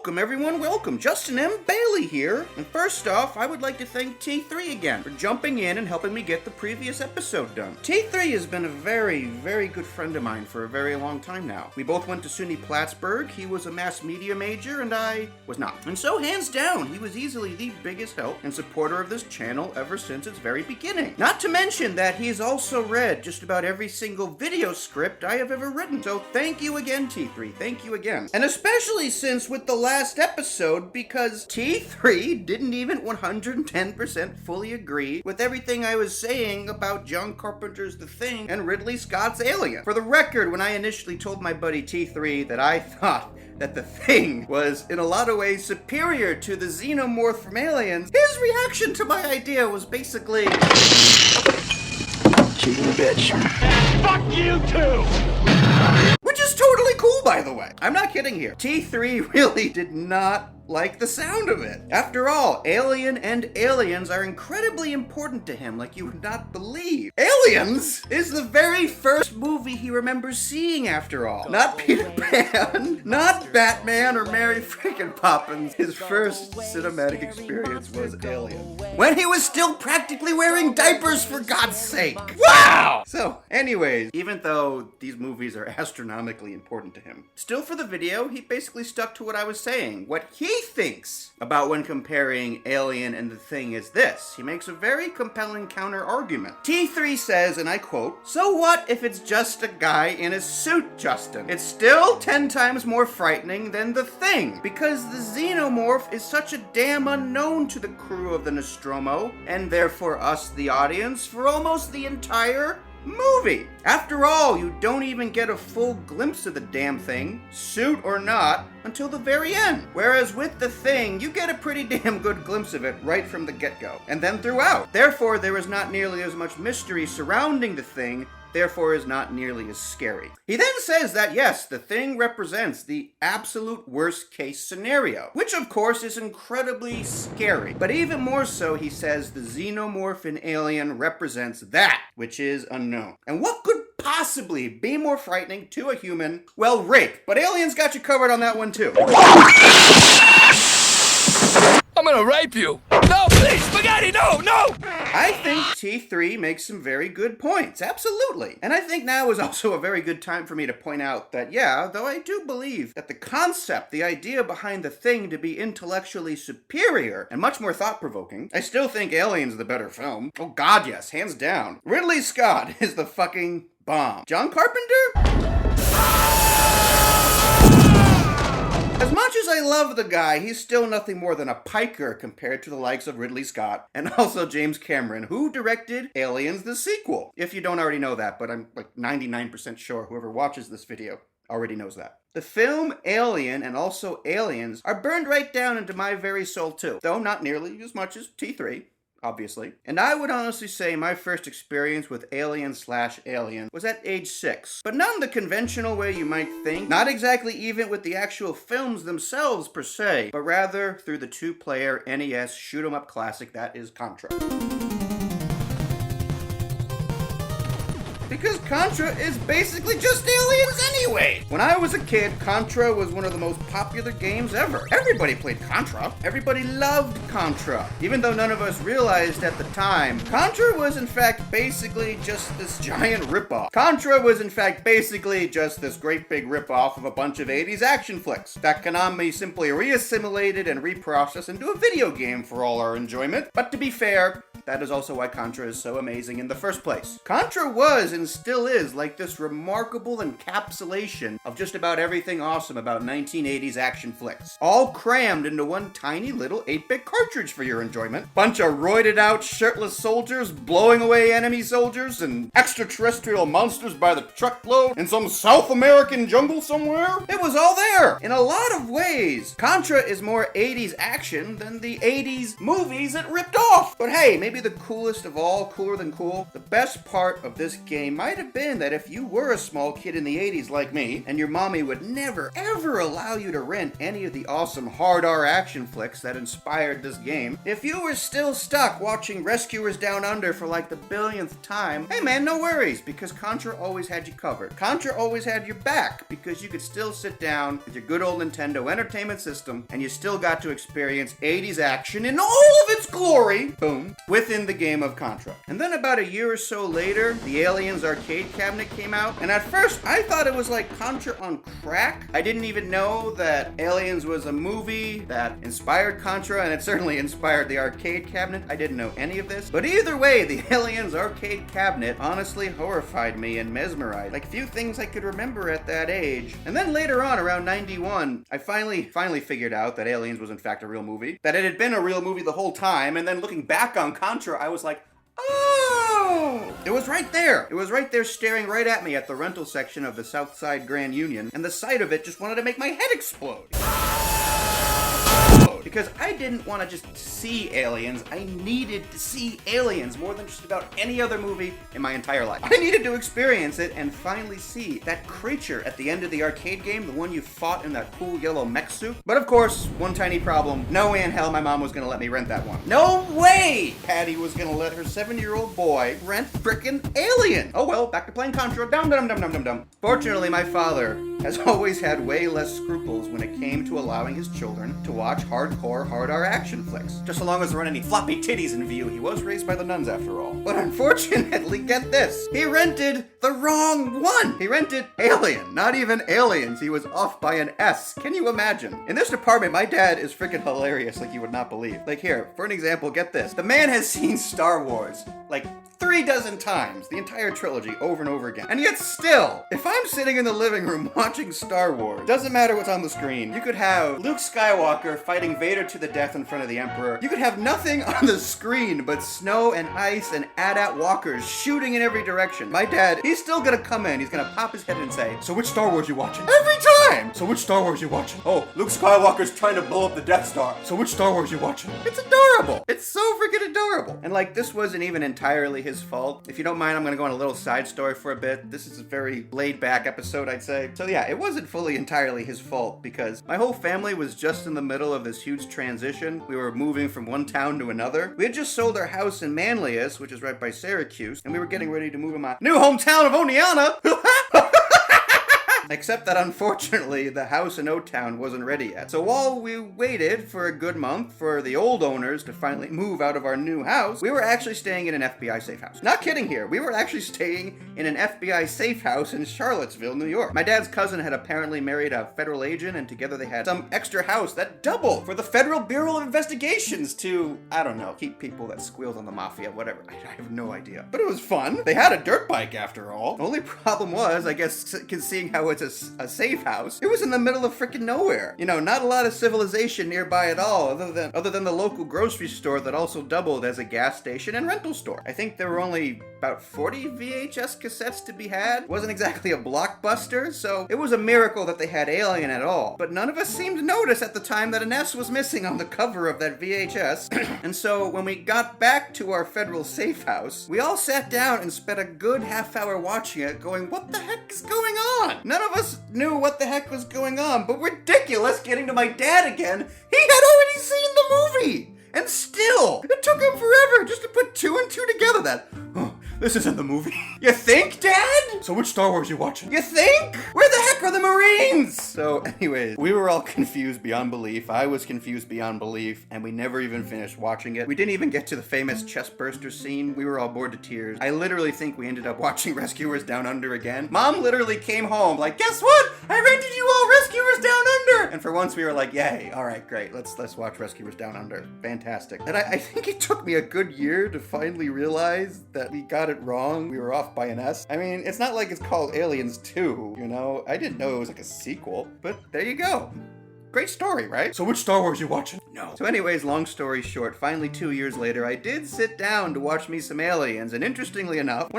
Welcome everyone, welcome. Justin M. Bailey here. And first off, I would like to thank T3 again for jumping in and helping me get the previous episode done. T3 has been a very, very good friend of mine for a very long time now. We both went to SUNY Plattsburgh. He was a mass media major and I was not. And so hands down, he was easily the biggest help and supporter of this channel ever since its very beginning. Not to mention that he has also read just about every single video script I have ever written. So thank you again, T3. Thank you again. And especially since with the last episode, because T3 didn't even 110% fully agree with everything I was saying about John Carpenter's The Thing and Ridley Scott's Alien. For the record, when I initially told my buddy T3 that I thought that The Thing was in a lot of ways superior to the xenomorph from Aliens, his reaction to my idea was basically, cheating bitch. Fuck you too! which is totally cool, by the way. I'm not kidding here. T3 really did not like the sound of it. After all, Alien and Aliens are incredibly important to him, like you would not believe. Aliens is the very first movie he remembers seeing, after all. Not Peter Pan, not Batman or Mary Frickin' Poppins. His first cinematic experience was Alien. When he was still practically wearing diapers, for God's sake. Wow! So, anyways, even though these movies are astronomically important to him, still for the video, he basically stuck to what I was saying. What he thinks about when comparing Alien and The Thing is this. He makes a very compelling counter argument. T3 says, and I quote, "So what if it's just a guy in a suit, Justin? It's still 10 times more frightening than The Thing, because the xenomorph is such a damn unknown to the crew of the Nostromo, and therefore us, the audience, for almost the entire movie. After all, you don't even get a full glimpse of the damn thing, suit or not, until the very end. Whereas with The Thing, you get a pretty damn good glimpse of it right from the get-go, and then throughout. Therefore, there is not nearly as much mystery surrounding The Thing, therefore is not nearly as scary." He then says that yes, The Thing represents the absolute worst case scenario, which of course is incredibly scary. But even more so, he says the xenomorph in Alien represents that which is unknown. And what could possibly be more frightening to a human? Well, rape. But Aliens got you covered on that one too. I'm gonna rape you. No, please, spaghetti, no! I think T3 makes some very good points, absolutely. And I think now is also a very good time for me to point out that, yeah, though I do believe that the concept, the idea behind The Thing to be intellectually superior and much more thought-provoking, I still think Alien's the better film. Oh god, yes, hands down. Ridley Scott is the fucking bomb. John Carpenter? As much as I love the guy, he's still nothing more than a piker compared to the likes of Ridley Scott and also James Cameron, who directed Aliens the sequel. If you don't already know that, but I'm like 99% sure whoever watches this video already knows that. The film Alien and also Aliens are burned right down into my very soul too, though not nearly as much as T3. Obviously. And I would honestly say my first experience with Alien was at age 6. But not in the conventional way you might think, not exactly even with the actual films themselves per se, but rather through the 2-player NES shoot-'em-up classic that is Contra. Because Contra is basically just Aliens anyway! When I was a kid, Contra was one of the most popular games ever. Everybody played Contra. Everybody loved Contra. Even though none of us realized at the time, Contra was in fact basically just this giant ripoff. Contra was in fact basically just this great big ripoff of a bunch of 80s action flicks that Konami simply reassimilated and reprocessed into a video game for all our enjoyment. But to be fair, that is also why Contra is so amazing in the first place. Contra was and still is like this remarkable encapsulation of just about everything awesome about 1980s action flicks. All crammed into one tiny little 8-bit cartridge for your enjoyment. Bunch of roided out shirtless soldiers blowing away enemy soldiers and extraterrestrial monsters by the truckload in some South American jungle somewhere. It was all there. In a lot of ways, Contra is more 80s action than the 80s movies it ripped off. But hey, maybe be the coolest of all, cooler than cool? The best part of this game might have been that if you were a small kid in the 80s like me, and your mommy would never ever allow you to rent any of the awesome hard R action flicks that inspired this game, if you were still stuck watching Rescuers Down Under for like the billionth time, hey man, no worries, because Contra always had you covered. Contra always had your back, because you could still sit down with your good old Nintendo Entertainment System, and you still got to experience 80s action in all of its glory, boom, within the game of Contra. And then about a year or so later, the Aliens arcade cabinet came out, and at first I thought it was like Contra on crack. I didn't even know that Aliens was a movie that inspired Contra, and it certainly inspired the arcade cabinet. I didn't know any of this. But either way, the Aliens arcade cabinet honestly horrified me and mesmerized. Like few things I could remember at that age. And then later on, around 91, I finally figured out that Aliens was in fact a real movie. That it had been a real movie the whole time, and then looking back on Contra, I was like, oh! It was right there. It was right there staring right at me at the rental section of the Southside Grand Union, and the sight of it just wanted to make my head explode. Because I didn't want to just see Aliens, I needed to see Aliens more than just about any other movie in my entire life. I needed to experience it and finally see that creature at the end of the arcade game, the one you fought in that cool yellow mech suit. But of course, one tiny problem, no way in hell my mom was gonna let me rent that one. No way Patty was gonna let her 7-year-old boy rent frickin' Alien. Oh well, back to playing Contra, dum. Fortunately, my father has always had way less scruples when it came to allowing his children to watch hardcore hard R action flicks. Just so long as there weren't any floppy titties in view, he was raised by the nuns after all. But unfortunately, get this, he rented the wrong one. He rented Alien, not even Aliens. He was off by an S. Can you imagine? In this department, my dad is freaking hilarious like you would not believe. Like here, for an example, get this. The man has seen Star Wars like 36 times, the entire trilogy over and over again. And yet still, if I'm sitting in the living room watching Star Wars, doesn't matter what's on the screen. You could have Luke Skywalker fighting Vader to the death in front of the Emperor. You could have nothing on the screen but snow and ice and AT-AT walkers shooting in every direction. My dad, he's still gonna come in, he's gonna pop his head and say, "So which Star Wars you watching?" Every time! "So which Star Wars you watching?" "Oh, Luke Skywalker's trying to blow up the Death Star." "So which Star Wars you watching?" It's adorable. It's so freaking adorable. And like, this wasn't even entirely his fault. If you don't mind, I'm gonna go on a little side story for a bit. This is a very laid back episode, I'd say. So yeah, it wasn't fully entirely his fault because my whole family was just in the middle of this huge transition. We were moving from one town to another. We had just sold our house in Manlius, which is right by Syracuse, and we were getting ready to move in my new hometown of Oneonta. Except that unfortunately, the house in O-Town wasn't ready yet. So while we waited for a good month for the old owners to finally move out of our new house, we were actually staying in an FBI safe house. Not kidding here. We were actually staying in an FBI safe house in Charlottesville, New York. My dad's cousin had apparently married a federal agent, and together they had some extra house that doubled for the Federal Bureau of Investigations to, I don't know, keep people that squealed on the mafia, whatever. I have no idea. But it was fun. They had a dirt bike after all. The only problem was, I guess, seeing how it's a safe house, it was in the middle of freaking nowhere. You know, not a lot of civilization nearby at all, other than the local grocery store that also doubled as a gas station and rental store. I think there were only about 40 VHS cassettes to be had. Wasn't exactly a blockbuster, so it was a miracle that they had Alien at all. But none of us seemed to notice at the time that an S was missing on the cover of that VHS. And so when we got back to our federal safe house, we all sat down and spent a good half hour watching it going, what the heck is going on? None of us knew what the heck was going on, but ridiculous getting to my dad again. He had already seen the movie! And still, it took him forever just to put 2 and 2 together that, oh, this isn't the movie. You think, Dad? So which Star Wars you watching? You think? Where the heck are the Marines? So anyways, we were all confused beyond belief. I was confused beyond belief, and we never even finished watching it. We didn't even get to the famous chest burster scene. We were all bored to tears. I literally think we ended up watching Rescuers Down Under again. Mom literally came home like, guess what? I rented you all Rescuers Down Under! And for once we were like, yay, all right, great. Let's watch Rescuers Down Under. Fantastic. And I think it took me a good year to finally realize that we got it wrong. We were off by an S. I mean, it's not like it's called Aliens 2, you know? I didn't know it was like a sequel, but there you go. Great story, right? So which Star Wars you watching? No. So anyways, long story short, finally 2 years later, I did sit down to watch me some Aliens, and interestingly enough,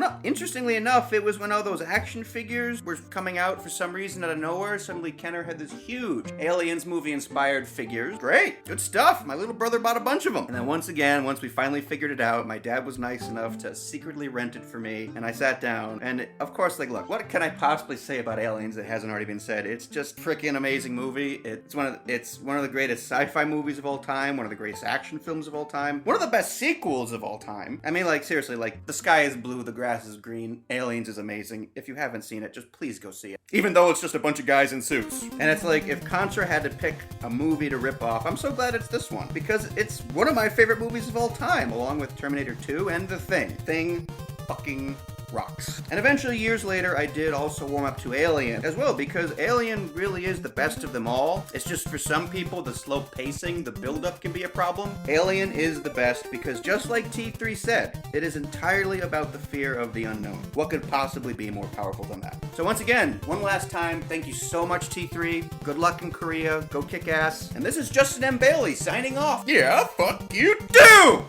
it was when all those action figures were coming out for some reason out of nowhere. Suddenly Kenner had this huge Aliens movie-inspired figures. Great, good stuff. My little brother bought a bunch of them. And then once we finally figured it out, my dad was nice enough to secretly rent it for me, and I sat down, and of course, like, look, what can I possibly say about Aliens that hasn't already been said? It's just freaking amazing movie. It's one of the greatest sci-fi movies of all time, one of the greatest action films of all time, one of the best sequels of all time. I mean, like, seriously, like, the sky is blue, the grass is green, Aliens is amazing. If you haven't seen it, just please go see it. Even though it's just a bunch of guys in suits. And it's like, if Contra had to pick a movie to rip off, I'm so glad it's this one, because it's one of my favorite movies of all time, along with Terminator 2 and The Thing. Thing fucking rocks. And eventually, years later, I did also warm up to Alien as well, because Alien really is the best of them all. It's just for some people, the slow pacing, the build-up can be a problem. Alien is the best because just like T3 said, it is entirely about the fear of the unknown. What could possibly be more powerful than that? So once again, one last time, thank you so much, T3. Good luck in Korea. Go kick ass. And this is Justin M. Bailey signing off. Yeah, fuck you too!